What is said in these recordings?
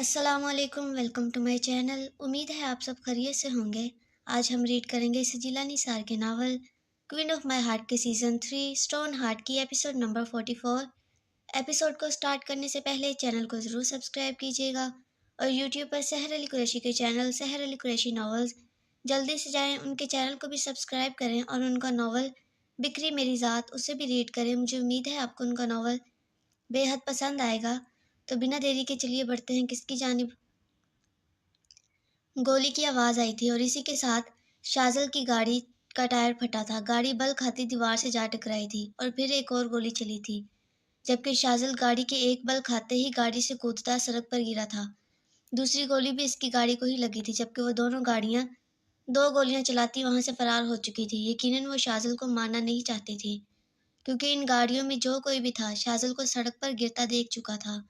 अस्सलाम वालेकुम, welcome to my channel. उम्मीद है आप सब खैरियत से होंगे। आज हम रीड करेंगे सजीला निसार के novel queen of my heart के सीज़न 3 स्टोन हार्ट की एपिसोड नंबर 44। एपिसोड को स्टार्ट करने से पहले चैनल को ज़रूर सब्सक्राइब कीजिएगा और यूट्यूब पर सहर अली कुरैशी के चैनल सहर अली कुरैशी नॉवेल्स जल्दी से जाएं, उनके चैनल को भी सब्सक्राइब करें और उनका नावल बिक्री मेरी ज़ात उसे भी रीड करें। मुझे उम्मीद है आपको उनका नावल बेहद पसंद आएगा। तो बिना देरी के चलिए बढ़ते हैं किसकी जानिब। गोली की आवाज़ आई थी और इसी के साथ शाज़ल की गाड़ी का टायर फटा था। गाड़ी बल खाती दीवार से जा टकराई थी और फिर एक और गोली चली थी, जबकि शाज़ल गाड़ी के एक बल खाते ही गाड़ी से कूदता सड़क पर गिरा था। दूसरी गोली भी इसकी गाड़ी को ही लगी थी, जबकि वो दोनों गाड़ियां 2 गोलियां चलाती वहां से फरार हो चुकी थी। यकीनन वो शाज़ल को मारना नहीं चाहती थी, क्योंकि इन गाड़ियों में जो कोई भी था शाज़ल को सड़क पर गिरता देख चुका था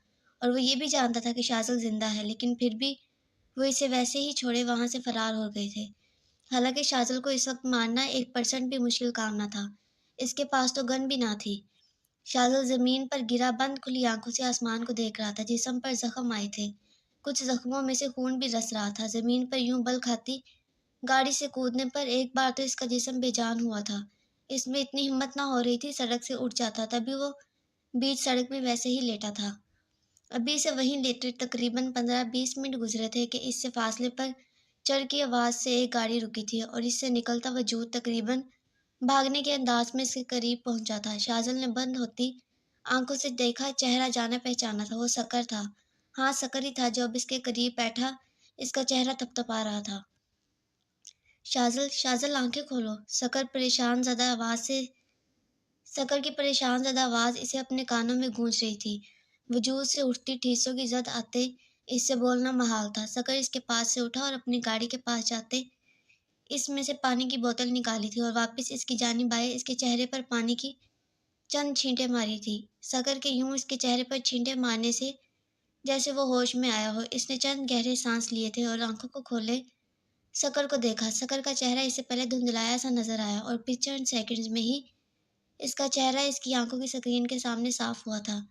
और वो ये भी जानता था कि शाज़ल जिंदा है, लेकिन फिर भी वो इसे वैसे ही छोड़े वहां से फरार हो गए थे। हालांकि शाज़ल को इस वक्त मारना 1% भी मुश्किल काम न था। इसके पास तो गन भी ना थी। शाज़ल जमीन पर गिरा बंद खुली आंखों से आसमान को देख रहा था। जिस्म पर जख्म आए थे, कुछ जख्मों में से खून भी रस रहा था। जमीन पर यूं बल खाती गाड़ी से कूदने पर एक बार तो इसका जिस्म बेजान हुआ था। इसमें इतनी हिम्मत ना हो रही थी सड़क से उठ जाता, तभी वो बीच सड़क में वैसे ही लेटा था। अभी से वहीं लेटे तकरीबन 15-20 मिनट गुजरे थे कि इससे फासले पर चर की आवाज़ से एक गाड़ी रुकी थी और इससे निकलता वजूद तकरीबन भागने के अंदाज में इसके करीब पहुंचा था। शाज़ल ने बंद होती आंखों से देखा, चेहरा जाना पहचाना था। वो शक्कर था। हाँ, शक्कर ही था जो अब इसके करीब बैठा इसका चेहरा थपथपा रहा था। शाज़ल, शाज़ल आंखें खोलो। शक्कर की परेशान ज़दा आवाज़ इसे अपने कानों में गूंज रही थी। वजूद से उठती ठेसों की जद आते इससे बोलना महाल था। शक्कर इसके पास से उठा और अपनी गाड़ी के पास जाते इसमें से पानी की बोतल निकाली थी और वापस इसकी जानिब आए इसके चेहरे पर पानी की चंद छींटे मारी थी। शक्कर के यूं इसके चेहरे पर छींटे मारने से जैसे वो होश में आया हो। इसने चंद गहरे सांस लिए थे और आंखों को खोले शक्कर को देखा। शक्कर का चेहरा इससे पहले धुंधलाया सा नजर आया और फिर चंद सेकंड्स में ही इसका चेहरा इसकी आंखों की स्क्रीन के सामने साफ हुआ था।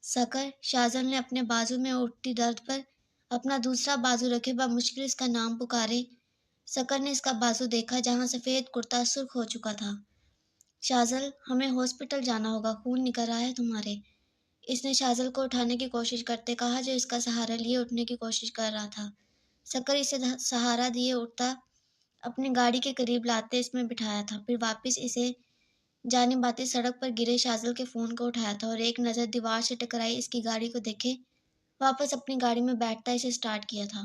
शक्कर, शाज़ल ने अपने बाजू में उठती दर्द पर अपना दूसरा बाजू रखे बमुश्किल इसका नाम पुकारे। शक्कर ने इसका बाजू देखा जहां सफ़ेद कुर्ता सुर्ख हो चुका था। शाज़ल, हमें हॉस्पिटल जाना होगा, खून निकल रहा है तुम्हारे। इसने शाज़ल को उठाने की कोशिश करते कहा, जो इसका सहारा लिए उठने की कोशिश कर रहा था। शक्कर इसे सहारा दिए उठता अपनी गाड़ी के करीब लाते इसमें बिठाया था, फिर वापस इसे जाने-बाते सड़क पर गिरे शाज़ल के फ़ोन को उठाया था और एक नज़र दीवार से टकराई इसकी गाड़ी को देखे वापस अपनी गाड़ी में बैठता इसे स्टार्ट किया था।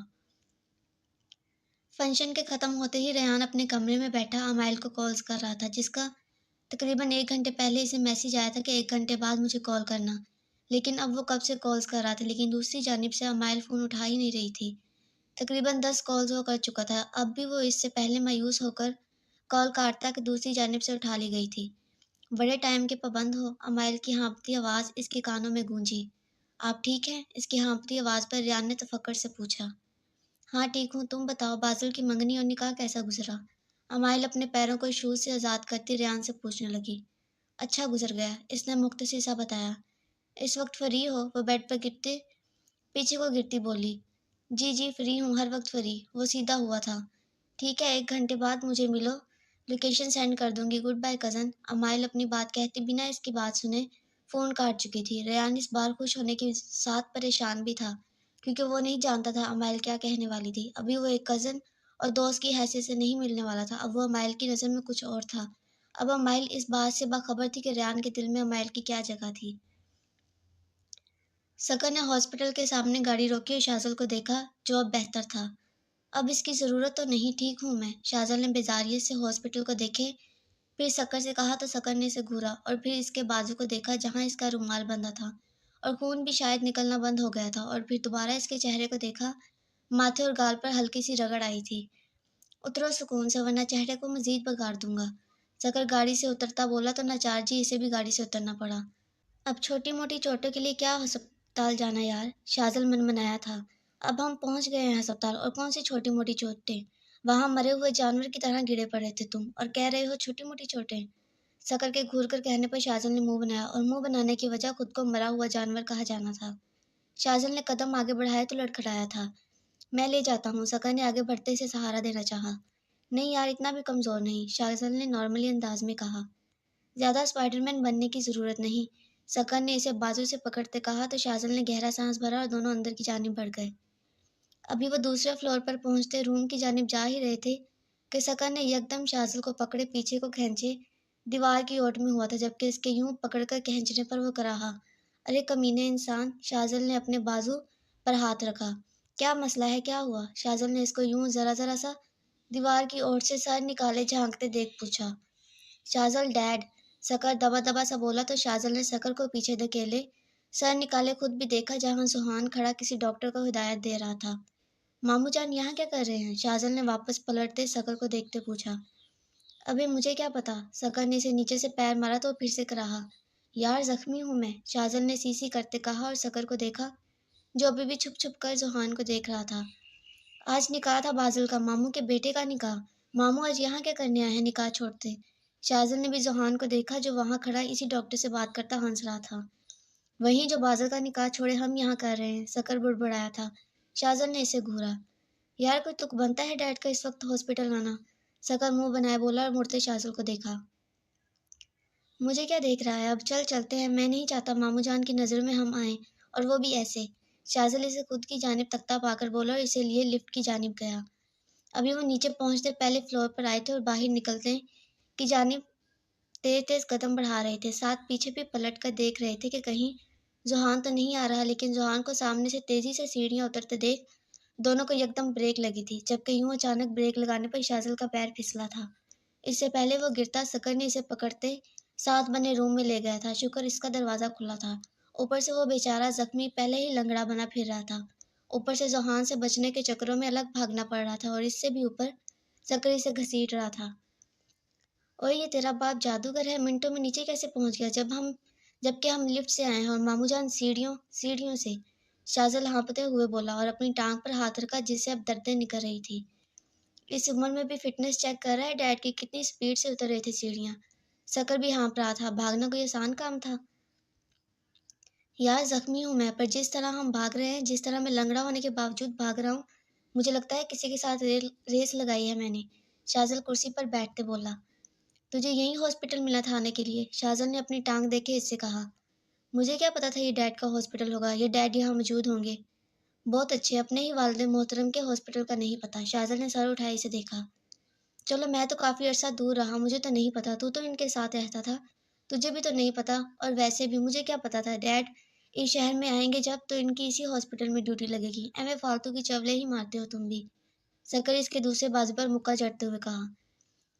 फंक्शन के ख़त्म होते ही रेहान अपने कमरे में बैठा अमाइल को कॉल्स कर रहा था, जिसका तकरीबन 1 घंटे पहले इसे मैसेज आया था कि 1 घंटे बाद मुझे कॉल करना। लेकिन अब वो कब से कॉल्स कर रहा था, लेकिन दूसरी जानिब से अमाइल फ़ोन उठा ही नहीं रही थी। तकरीबन 10 कॉल्स वो कर चुका था। अब भी वो इससे पहले मायूस होकर कॉल काटता कि दूसरी जानिब से उठा ली गई थी। बड़े टाइम के पाबंद हो। अमाइल की हाँफती आवाज़ इसके कानों में गूंजी। आप ठीक हैं? इसकी हाँफती आवाज़ पर रियान ने तफक्कुर से पूछा। हाँ ठीक हूँ, तुम बताओ बाजुल की मंगनी और निकाह कैसा गुजरा? अमाइल अपने पैरों को शूज़ से आज़ाद करती रियान से पूछने लगी। अच्छा गुजर गया, इसने मुख्तसर सा बताया। इस वक्त फ्री हो? वो बेड पर गिरते पीछे को गिरती बोली। जी जी फ्री हूँ, हर वक्त फ्री। वो सीधा हुआ था। ठीक है, 1 घंटे बाद मुझे मिलो, लोकेशन सेंड कर दूंगी। Good bye cousin. अमाइल अपनी बात कहते बिना इसकी बात सुने फ़ोन काट चुकी थी। रेयान इस बार खुश होने के साथ परेशान भी था, क्योंकि वो नहीं जानता था अमाइल क्या कहने वाली थी। अभी वो एक कज़न और दोस्त की हैसियत से नहीं मिलने वाला था, अब वो अमाइल की नज़र में कुछ और था। अब अमाइल इस बात से बाखबर थी कि रेयान के दिल में अमाइल की क्या जगह थी। शक्कर ने हॉस्पिटल के सामने गाड़ी रोकी और शाज़ल को देखा, जो अब बेहतर था। अब इसकी ज़रूरत तो नहीं, ठीक हूँ मैं। शाज़ल ने बेजारियत से हॉस्पिटल को देखे, फिर शक्कर से कहा तो शक्कर ने इसे घूरा और फिर इसके बाजू को देखा जहाँ इसका रुमाल बंधा था और खून भी शायद निकलना बंद हो गया था, और फिर दोबारा इसके चेहरे को देखा। माथे और गाल पर हल्की सी रगड़ आई थी। उतरो सुकून से, वरना चेहरे को मजीद बिगाड़ दूंगा। शक्कर गाड़ी से उतरता बोला तो नाचार जी इसे भी गाड़ी से उतरना पड़ा। अब छोटी मोटी चोटों के लिए क्या अस्पताल जाना यार, शाज़ल मनमनाया था। अब हम पहुंच गए हैं अस्पताल, और कौन सी छोटी मोटी चोटें? वहां मरे हुए जानवर की तरह गिरे पड़े थे तुम, और कह रहे हो छोटी मोटी चोटें। शक्कर के घूर कर कहने पर शाज़ल ने मुंह बनाया, और मुंह बनाने की वजह खुद को मरा हुआ जानवर कहा जाना था। शाहजल ने कदम आगे बढ़ाया तो लड़खड़ाया था। मैं ले जाता हूँ, सकर ने आगे बढ़ते इसे सहारा देना चाहा। नहीं यार, इतना भी कमजोर नहीं, शाहजल ने नॉर्मली अंदाज में कहा। ज्यादा स्पाइडरमैन बनने की जरूरत नहीं, सकर ने इसे बाजू से पकड़ते कहा तो शाहजल ने गहरा सांस भरा और दोनों अंदर की जानिब बढ़ गए। अभी वो दूसरे फ्लोर पर पहुंचते रूम की जानिब जा ही रहे थे कि सकर ने यकदम शाहजल को पकड़े पीछे को खींचे दीवार की ओट में हुआ था, जबकि इसके यूं पकड़कर खींचने पर वो कराहा। अरे कमीने इंसान, शाहजल ने अपने बाजू पर हाथ रखा। क्या मसला है, क्या हुआ? शाहजल ने इसको यूं जरा जरा सा दीवार की ओर से सर निकाले झांकते देख पूछा। शाहजल डैड, सकर दबा दबा सा बोला तो शाहजल ने सकर को पीछे धकेले सर निकाले खुद भी देखा जहां सुहान खड़ा किसी डॉक्टर को हिदायत दे रहा था। मामू जान यहाँ क्या कर रहे हैं? शाहजल ने वापस पलटते सकर को देखते पूछा। अबे मुझे क्या पता, सकर ने इसे नीचे से पैर मारा तो फिर से कराहा। यार जख्मी हूं मैं, शाहजल ने सीसी करते कहा और सकर को देखा जो अभी भी छुप छुप कर जुहान को देख रहा था। आज निकाह था बाजिल का, मामू के बेटे का निकाह। मामू आज यहाँ क्या करने आए हैं निकाह छोड़ते? शाहजल ने भी जुहान को देखा जो वहां खड़ा इसी डॉक्टर से बात करता हंस रहा था। वहीं जो बाजिल का निकाह छोड़े हम यहाँ कर रहे हैं, सकर बुड़बुड़ाया था। शाहजल ने इसे घूरा। यार कोई तुक बनता है डैड का इस वक्त हॉस्पिटल आना? सकर मुंह बनाए बोला और मुड़ते शाहजल को देखा। मुझे क्या देख रहा है, अब चल चलते हैं, मैं नहीं चाहता मामू जान की नज़रों में हम आए, और वो भी ऐसे। शाहजल इसे खुद की जानिब तख्ता पाकर बोला और इसे लिए लिफ्ट की जानिब गया। अभी वो नीचे पहुंचते पहले फ्लोर पर आए थे और बाहर निकलते की जानिब तेज तेज कदम बढ़ा रहे थे, साथ पीछे भी पलट कर देख रहे थे कि कहीं जुहान तो नहीं आ रहा, लेकिन जुहान को सामने से तेजी से सीढ़ियां उतरते देख दोनों को एकदम ब्रेक लगी थी, जबकि यूं अचानक ब्रेक लगाने पर शाहजल का पैर फिसला था। इससे पहले वो गिरता सकर ने इसे पकड़ते साथ बने रूम में ले गया था। शुक्र इसका दरवाजा खुला था। ऊपर से वो बेचारा जख्मी पहले ही लंगड़ा बना फिर रहा था। ऊपर से जोहान से बचने के चक्करों में अलग भागना पड़ रहा था और इससे भी ऊपर सकर इसे घसीट रहा था। और ये तेरा बाप जादूगर है, मिनटों में नीचे कैसे पहुंच गया जबकि हम लिफ्ट से आए हैं और मामू जान सीढ़ियों सीढ़ियों से? शाहजल हाँफते हुए बोला और अपनी टांग पर हाथ रखा जिससे अब दर्दें निकल रही थी। इस उम्र में भी फिटनेस चेक कर रहा है डैड की, कितनी स्पीड से उतर रही थी सीढ़ियाँ। सकर भी हाँफ रहा था, भागना कोई आसान काम था? यार जख्मी हूं मैं, पर जिस तरह हम भाग रहे हैं, जिस तरह मैं लंगड़ा होने के बावजूद भाग रहा हूँ, मुझे लगता है किसी के साथ रेस लगाई है मैंने। शाहजल कुर्सी पर बैठते बोला। तुझे यही हॉस्पिटल मिला था आने के लिए? शाहजल ने अपनी टांग देखे इससे कहा। मुझे क्या पता था ये डैड का हॉस्पिटल होगा, ये डैड यहाँ मौजूद होंगे। बहुत अच्छे, अपने ही वालिद मोहतरम के हॉस्पिटल का नहीं पता। शाहजल ने सर उठाए इसे देखा। चलो मैं तो काफ़ी अरसा दूर रहा, मुझे तो नहीं पता, तू तो इनके साथ रहता था, तुझे भी तो नहीं पता, और वैसे भी मुझे क्या पता था डैड इस शहर में आएंगे जब तो इनकी इसी हॉस्पिटल में ड्यूटी लगेगी। एਵੇਂ फालतू की चवले ही मारते हो तुम भी। सकर इसके दूसरे बाजू पर मुक्का चढ़ते हुए कहा।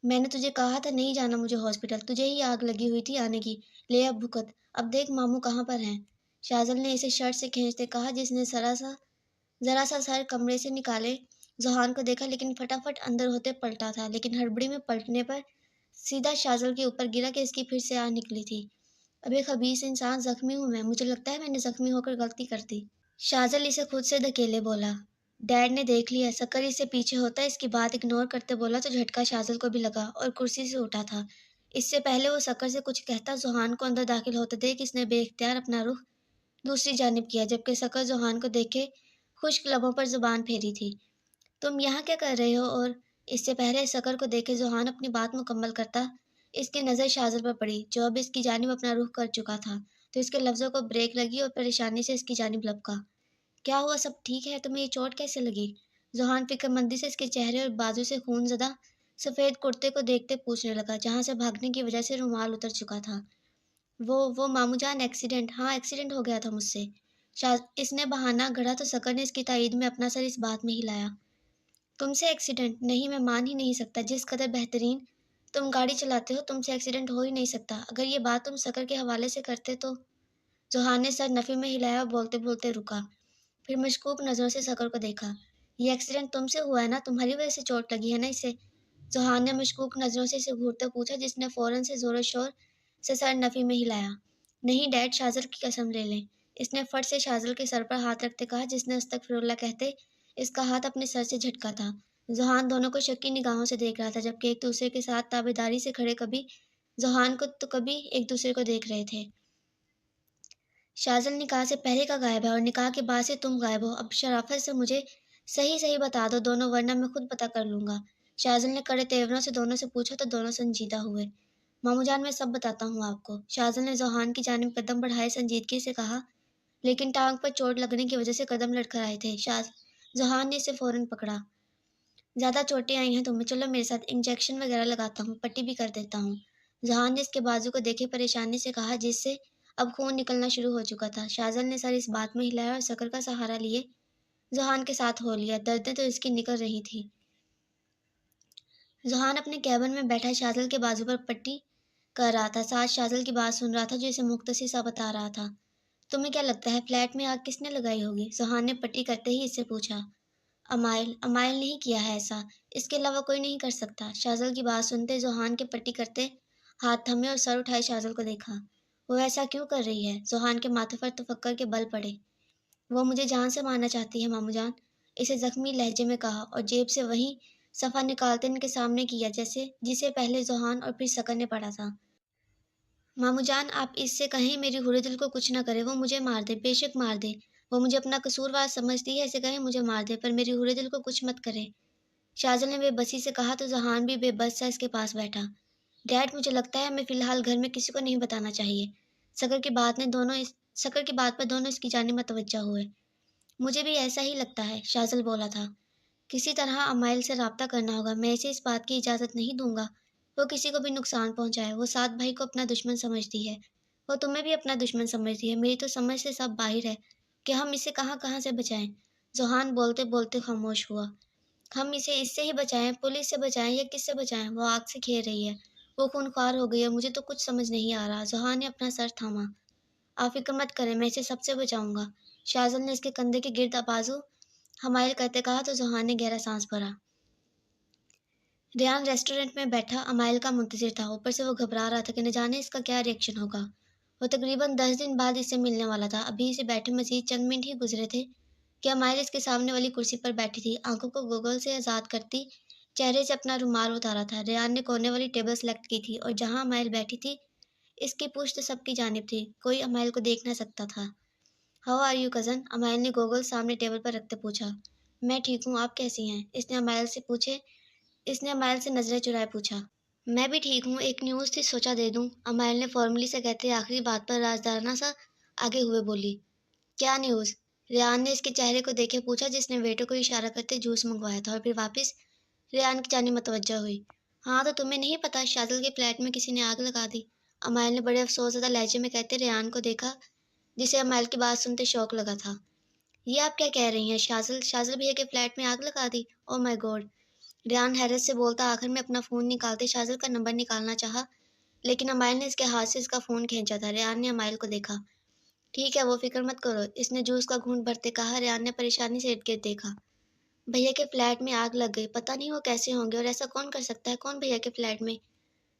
मैंने तुझे कहा था नहीं जाना मुझे हॉस्पिटल, तुझे ही आग लगी हुई थी आने की, ले अब भुगत। अब देख मामू कहाँ पर हैं? शाहजल ने इसे शर्ट से खींचते कहा जिसने जरा सा सर कमरे से निकाले जुहान को देखा, लेकिन फटाफट अंदर होते पलटा था, लेकिन हड़बड़ी में पलटने पर सीधा शाजल के ऊपर गिरा कि इसकी फिर से आह निकली थी। अबे खबीस इंसान, जख्मी हूं मैं, मुझे लगता है मैंने जख्मी होकर गलती कर दी। शाजल इसे खुद से धकेले बोला। डैड ने देख लिया, शक्कर इससे पीछे होता इसकी बात इग्नोर करते बोला तो झटका शाजल को भी लगा और कुर्सी से उठा था। इससे पहले वो शक्कर से कुछ कहता जुहान को अंदर दाखिल होते देख इसने बेख्तियार अपना रुख दूसरी जानिब किया, जबकि शक्कर जुहान को देखे खुश्क लबों पर जुबान फेरी थी। तुम यहाँ क्या कर रहे हो? और इससे पहले शक्कर को देखे जुहान अपनी बात मुकम्मल करता इसकी नज़र शाजल पर पड़ी जो अब इसकी जानिब अपना रुख कर चुका था, तो इसके लफ्ज़ों को ब्रेक लगी और परेशानी से इसकी जानिब लपका। क्या हुआ, सब ठीक है? तुम्हें ये चोट कैसे लगी? जुहान फिक्रमंदी से इसके चेहरे और बाजू से खून ज़दा सफ़ेद कुर्ते को देखते पूछने लगा जहाँ से भागने की वजह से रुमाल उतर चुका था। वो मामू जान एक्सीडेंट, हाँ एक्सीडेंट हो गया था मुझसे। इसने बहाना गढ़ा तो शक्कर ने इसकी तायद में अपना सर इस बात में हिलाया। तुमसे एक्सीडेंट? नहीं, मैं मान ही नहीं सकता, जिस कदर बेहतरीन तुम गाड़ी चलाते हो तुमसे एक्सीडेंट हो ही नहीं सकता। अगर ये बात तुम शक्कर के हवाले से करते तो? जुहान ने सर नफ़ी में हिलाया और बोलते बोलते रुका, फिर मशकूक नज़रों से शक्कर को देखा। ये एक्सीडेंट तुमसे हुआ है ना, तुम्हारी वजह से चोट लगी है ना इसे? जुहान ने मशकूक नज़रों से इसे घूरते पूछा जिसने फ़ौरन से ज़ोर शोर से सर नफ़ी में हिलाया। नहीं डैड, शाज़ल की कसम ले लें, इसने फट से शाज़ल के सर पर हाथ रखते कहा जिसने अस्तगफिरुल्लाह कहते इसका हाथ अपने सर से झटका था। जुहान दोनों को शक्की निगाहों से देख रहा था, जबकि एक दूसरे के साथ ताबेदारी से खड़े कभी जुहान को तो कभी एक दूसरे को देख रहे थे। شاذل نکاح سے پہلے کا غائب ہے اور نکاح کے بعد سے تم غائب ہو، اب شرافت سے مجھے صحیح صحیح بتا دو دونوں، ورنہ میں خود پتہ کر لوں گا۔ شاذل نے کڑے تیوروں سے دونوں سے پوچھا تو دونوں سنجیدہ ہوئے۔ ماموں جان میں سب بتاتا ہوں آپ کو، شاذل نے ذوحان کی جانب قدم بڑھائے سنجیدگی سے کہا، لیکن ٹانگ پر چوٹ لگنے کی وجہ سے قدم لڑکھڑائے تھے۔ ذوحان نے اسے فوراً پکڑا۔ زیادہ چوٹیں آئی ہیں تمہیں، چلو میرے ساتھ، انجیکشن وغیرہ لگاتا ہوں، پٹی بھی کر دیتا ہوں۔ ذوحان نے اس کے بازو کو دیکھے پریشانی سے کہا، جس سے اب خون نکلنا شروع ہو چکا تھا۔ شاذل نے سر اس بات میں ہلایا اور شکر کا سہارا لیے ذوحان کے ساتھ ہو لیا، دردیں تو اس کی نکل رہی تھی۔ ذوحان اپنے کیبن میں بیٹھا شاذل کے بازو پر پٹی کر رہا تھا، ساتھ شاذل کی بات سن رہا تھا جو اسے مختصر سا بتا رہا تھا۔ تمہیں کیا لگتا ہے فلیٹ میں آگ کس نے لگائی ہوگی؟ ذوحان نے پٹی کرتے ہی اس سے پوچھا۔ امائل نہیں کیا ہے ایسا، اس کے علاوہ کوئی نہیں کر سکتا۔ شاذل کی بات سنتے ذوحان کے پٹی کرتے ہاتھ تھمے اور سر اٹھائے شاذل کو دیکھا۔ وہ ایسا کیوں کر رہی ہے؟ ذوحان کے ماتھے پر تفکر کے بل پڑے۔ وہ مجھے جان سے مارنا چاہتی ہے ماموں جان، اسے زخمی لہجے میں کہا اور جیب سے وہی صفحہ نکالتے ان کے سامنے کیا جسے پہلے ذوحان اور پھر سکر نے پڑھا تھا۔ ماموں جان آپ اس سے کہیں میری ہورے دل کو کچھ نہ کرے، وہ مجھے مار دے، بے شک مار دے، وہ مجھے اپنا قصوروار سمجھتی ہے، اسے کہیں مجھے مار دے، پر میری ہورے دل کو کچھ مت کرے۔ شاذل نے بے بسی سے کہا تو ذوحان بھی بے بس سا اس کے پاس بیٹھا۔ ڈیڈ مجھے لگتا ہے ہمیں فی الحال گھر میں کسی کو نہیں بتانا چاہیے۔ سکر کی بات پر دونوں اس کی جانب متوجہ ہوئے۔ مجھے بھی ایسا ہی لگتا ہے، شاذل بولا تھا۔ کسی طرح امائل سے رابطہ کرنا ہوگا، میں اسے اس بات کی اجازت نہیں دوں گا وہ کسی کو بھی نقصان پہنچائے۔ وہ سات بھائی کو اپنا دشمن سمجھتی ہے، وہ تمہیں بھی اپنا دشمن سمجھتی ہے، میری تو سمجھ سے سب باہر ہے کہ ہم اسے کہاں کہاں سے بچائیں۔ ذوحان بولتے بولتے خاموش ہوا۔ ہم اسے اس سے ہی بچائیں، پولیس سے بچائیں یا کس سے بچائیں؟ وہ آگ سے کھیر رہی ہے، وہ خونخوار ہو گئی ہے، مجھے تو کچھ سمجھ نہیں آ رہا۔ ذوحان نے اپنا سر تھاما۔ آپ فکر مت کریں، میں اسے سب سے بچاؤں گا، شاذل نے اس کے کندھے کے گرد بازو حمائل کرتے کہا تو ذوحان نے گہرا سانس بھرا۔ ریان ریسٹورنٹ میں بیٹھا امائل کا منتظر تھا، اوپر سے وہ گھبرا رہا تھا کہ نہ جانے اس کا کیا ری ایکشن ہوگا۔ وہ تقریباً 10 دن بعد اس سے ملنے والا تھا، ابھی اسے بیٹھے مزید چند منٹ ہی گزرے تھے کہ امائل اس کے سامنے والی کرسی پر بیٹھی تھی، آنکھوں کو گوگل سے آزاد کرتی چہرے سے اپنا رومال اتارا تھا۔ ریان نے کونے والی ٹیبل سلیکٹ کی تھی اور جہاں امائل بیٹھی تھی اس کی پشت سب کی جانب تھی، کوئی امائل کو دیکھ نہ سکتا تھا۔ How are you cousin? امائل نے گوگل سامنے ٹیبل پر رکھتے پوچھا۔ میں ٹھیک ہوں، آپ کیسی ہیں؟ اس نے امائل سے نظریں چرائے پوچھا۔ میں بھی ٹھیک ہوں، ایک نیوز تھی سوچا دے دوں، امائل نے فارملی سے کہتے آخری بات پر رازدارانہ سا آگے ہوئے بولی۔ کیا نیوز؟ ریان نے اس کے چہرے کو دیکھے پوچھا جس نے ویٹر کو اشارہ کرتے جوس منگوایا تھا اور پھر واپس ریان کی جانب متوجہ ہوئی۔ ہاں تو تمہیں نہیں پتا، شاذل کے فلیٹ میں کسی نے آگ لگا دی، امائل نے بڑے افسوس زدہ لہجے میں کہتے ریان کو دیکھا جسے امائل کی بات سنتے شوق لگا تھا۔ یہ آپ کیا کہہ رہی ہیں؟ شاذل بھیا کے فلیٹ میں آگ لگا دی؟ او مائی گاڈ! ریان حیرت سے بولتا آخر میں اپنا فون نکالتے شاذل کا نمبر نکالنا چاہا، لیکن امائل نے اس کے ہاتھ سے اس کا فون کھینچا تھا۔ ریان نے امائل کو دیکھا۔ ٹھیک ہے، وہ فکر مت کرو، اس نے جوس کا گھونٹ بھرتے کہا۔ ریان نے پریشانی سے ارد گرد دیکھا۔ بھیا کے فلیٹ میں آگ لگ گئی، پتہ نہیں وہ کیسے ہوں گے اور ایسا کون کر سکتا ہے؟ کون بھیا کے فلیٹ میں؟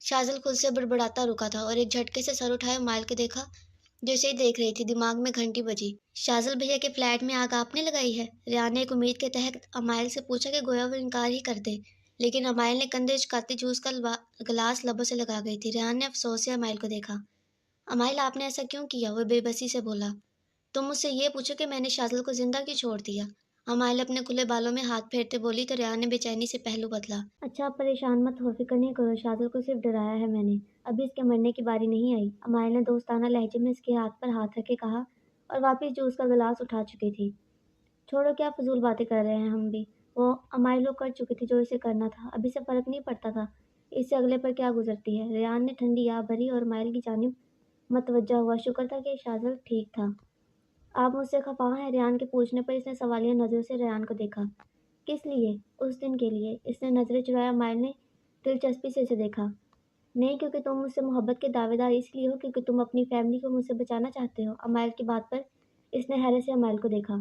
شاذل خود سے بڑبڑاتا رکا تھا اور ایک جھٹکے سے سر اٹھائے امائل کو دیکھا جو اسے دیکھ رہی تھی، دماغ میں گھنٹی بجی۔ شاذل بھیا کے فلیٹ میں آگ آپ نے لگائی ہے؟ ریان نے ایک امید کے تحت امائل سے پوچھا کہ گویا وہ انکار ہی کر دے، لیکن امائل نے کندھے اچکاتے جوس کا گلاس لبوں سے لگا گئی تھی۔ ریان نے افسوس سے امائل کو دیکھا۔ امائل آپ نے ایسا کیوں کیا؟ وہ بے بسی سے بولا۔ تم مجھ سے یہ پوچھو کہ میں نے شاذل کو زندہ کیوں چھوڑ دیا؟ امائل اپنے کھلے بالوں میں ہاتھ پھیرتے بولی تو ریان نے بے چینی سے پہلو بدلا۔ اچھا آپ پریشان مت ہو، فکر نہیں کرو، شاذل کو صرف ڈرایا ہے میں نے، ابھی اس کے مرنے کی باری نہیں آئی، امائل نے دوستانہ لہجے میں اس کے ہاتھ پر ہاتھ رکھ کے کہا اور واپس جوس کا گلاس اٹھا چکی تھی۔ چھوڑو، کیا فضول باتیں کر رہے ہیں ہم بھی، وہ امائل کر چکی تھی جو اسے کرنا تھا، ابھی سے فرق نہیں پڑتا تھا اس سے اگلے پر کیا گزرتی ہے۔ ریان نے ٹھنڈی آہ بھری اور امائل کی جانب متوجہ ہوا۔ شکر تھا کہ شاذل ٹھیک تھا۔ آپ مجھ سے خفا ہیں؟ ریان کے پوچھنے پر اس نے سوالیہ نظروں سے ریان کو دیکھا۔ کس لیے؟ اس دن کے لیے، اس نے نظریں چرایا۔ امائل نے دلچسپی سے اسے دیکھا۔ نہیں، کیونکہ تم مجھ سے محبت کے دعوے دار اس لیے ہو کیونکہ تم اپنی فیملی کو مجھ سے بچانا چاہتے ہو؟ امائل کی بات پر اس نے حیرت سے امائل کو دیکھا۔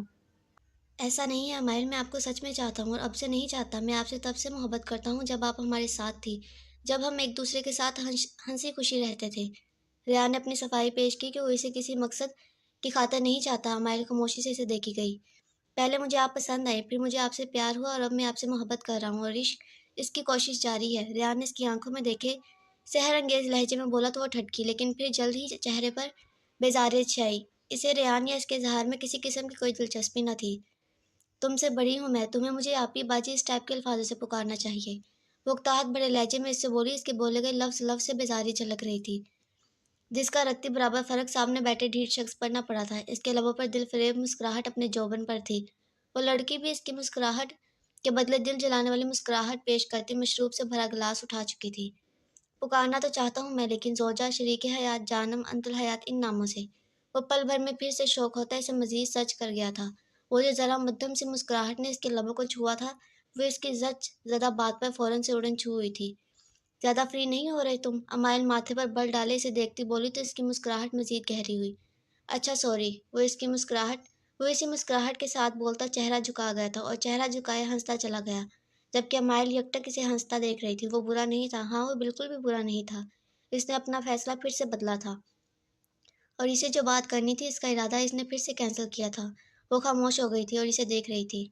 ایسا نہیں ہے امائل، میں آپ کو سچ میں چاہتا ہوں اور اب سے نہیں چاہتا، میں آپ سے تب سے محبت کرتا ہوں جب آپ ہمارے ساتھ تھی، جب ہم ایک دوسرے کے ساتھ ہنسی خوشی رہتے تھے۔ ریان نے اپنی صفائی پیش کی کہ وہ اسے کسی مقصد کی خاطر نہیں چاہتا۔ امائل خاموشی سے اسے دیکھی گئی۔ پہلے مجھے آپ پسند آئے، پھر مجھے آپ سے پیار ہوا اور اب میں آپ سے محبت کر رہا ہوں اور عشق اس کی کوشش جاری ہے۔ ریان نے اس کی آنکھوں میں دیکھے سحر انگیز لہجے میں بولا تو وہ ٹھٹکی، لیکن پھر جلد ہی چہرے پر بیزاریت چھائی۔ اسے ریان یا اس کے اظہار میں کسی قسم کی کوئی دلچسپی نہ تھی۔ تم سے بڑی ہوں میں، تمہیں مجھے آپی باجی اس ٹائپ کے الفاظوں سے پکارنا چاہیے۔ وہ اکتاہٹ بھرے لہجے میں اس سے بولی، اس کے بولے گئے لفظ لفظ سے بیزاری جھلک رہی تھی، جس کا رتی برابر فرق سامنے بیٹھے ڈھیٹ شخص پر نہ پڑا تھا۔ اس کے لبوں پر دل فریب مسکراہٹ اپنے جوبن پر تھی۔ وہ لڑکی بھی اس کی مسکراہٹ کے بدلے دل جلانے والی مسکراہٹ پیش کرتی مشروب سے بھرا گلاس اٹھا چکی تھی۔ پکارنا تو چاہتا ہوں میں، لیکن زوجہ، شریک حیات، جانم، انت الحیات، ان ناموں سے۔ وہ پل بھر میں پھر سے شوق ہوتا اسے مزید سچ کر گیا تھا۔ وہ جو ذرا مدھم سی مسکراہٹ نے اس کے لبوں کو چھوا تھا، وہ اس کی زچ زدہ بات پر فوراً سے اڑن چھو ہوئی تھی۔ زیادہ فری نہیں ہو رہے تم؟ امائل ماتھے پر بل ڈالے اسے دیکھتی بولی تو اس کی مسکراہٹ مزید گہری ہوئی۔ اچھا سوری۔ وہ اسی مسکراہٹ کے ساتھ بولتا چہرہ جھکا گیا تھا اور چہرہ جھکائے ہنستا چلا گیا، جبکہ امائل یکٹک اسے ہنستا دیکھ رہی تھی۔ وہ برا نہیں تھا، ہاں وہ بالکل بھی برا نہیں تھا۔ اس نے اپنا فیصلہ پھر سے بدلا تھا اور اسے جو بات کرنی تھی اس کا ارادہ اس نے پھر سے کینسل کیا تھا۔ وہ خاموش ہو گئی تھی اور اسے دیکھ رہی تھی۔